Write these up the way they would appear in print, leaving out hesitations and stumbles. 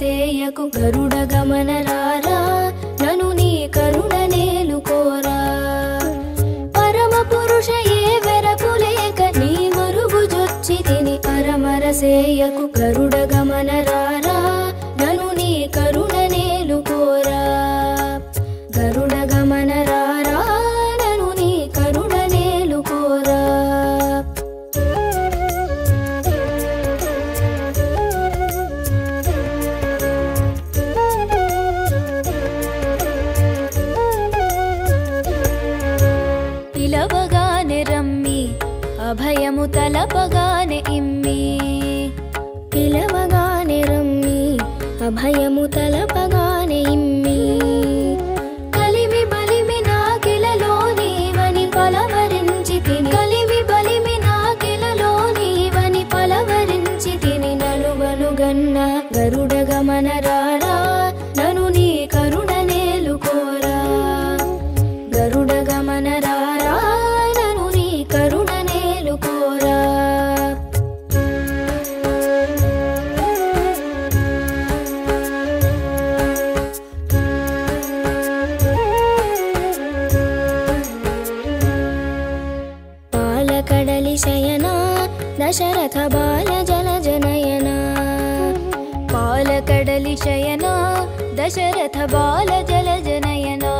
సేయకు గరుడ గమన రారా నను నీ కరుణ నేలుకోరా పరమ పురుష ఏ వెరపు లేక నీ మరుగు జొచ్చి తిని పరమర సేయకు గరుడ గమన రారా నను నీ కరుణ నేలుకోరా గరుడ గమన రారా నను నీ కరుణ నేలుకోరా పిలవగానే రమ్మి అభయము తలపగానే ఇమ్మి పిలవగానే రమ్మి అభయము తలపగానే ఇమ్మి కలిమి బలిమి నాకిలలో నీవని పలవరించి తిని కలిమి బలిమి నాకిలలో నీవని పలవరించి తిని నలువనుగన్న గరుడ గమన రారా నను నీ కరుణ నేలుకోరా గరుడ గమన రారా నను నీ కరుణ నేలుకోరా పాలకడలి శయనా దశరథ బాల జల జనయనా పాలకడలి శయనా దశరథ బాల జల జనయనా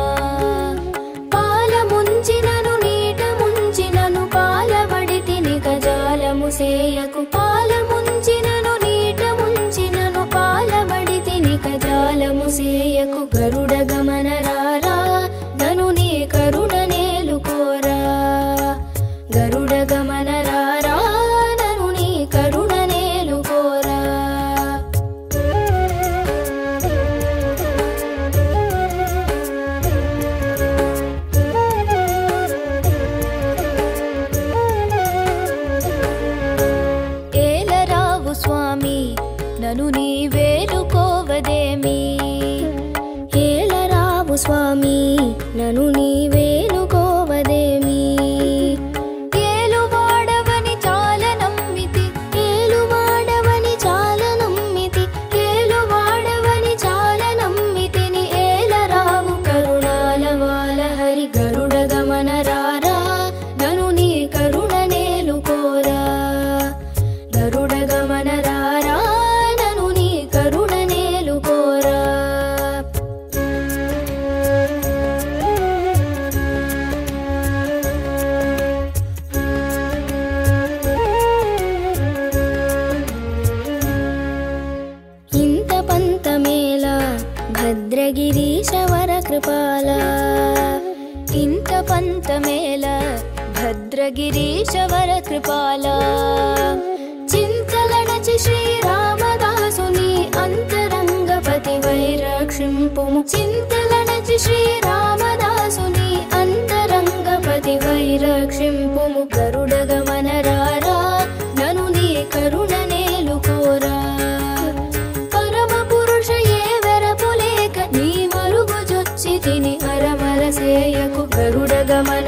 పాల ముంచినను నీట ముంచినను పాలబడి తిని గజాలము సేయకు పాల ముంచినను నీట ముంచినను పాలబడి తిని గజాలము సేయకు గరుడ గమన రారా నను నీ కరుణ నేలుకోరా గరుడ గమన రారా నను నీ కరుణ నేలుకోరా ఏలరావు స్వామి నను నీ వేలుకోవదేమి ఏలరావు స్వామి నను నీ వేలుకోవదేమి ఏలువాడవని చాలా నమ్మితి ఏలువాడవని చాలా నమ్మితి ఏలువాడవని చాలా నమ్మితిని ఏలరావు కరుణాల వాల హరి గరుడ గమన రారా నను నీ కరుణ నేలుకోరా గరుడ గమన రారా నను నీ కరుణ నేలుకోరా ఇంత పంతమేళ భద్రగిరీశ వర కృపాల ఇంత పంతమేళ భద్రగిరీశ వర కృపాల చింతలడచి శ్రీరామదాసుని అంతరంగపతి వైరక్షింపుము చింతలడచి శ్రీరామదాసుని అంతరంగపతి వైరక్షింపుము గరుడ గమన రారా నను నీ కరుణ నేలుకోరా పరమ పురుష ఏ వెరపు లేక నీ మరుగు జొచ్చి తిని పరమర సేయకు గరుడ గమన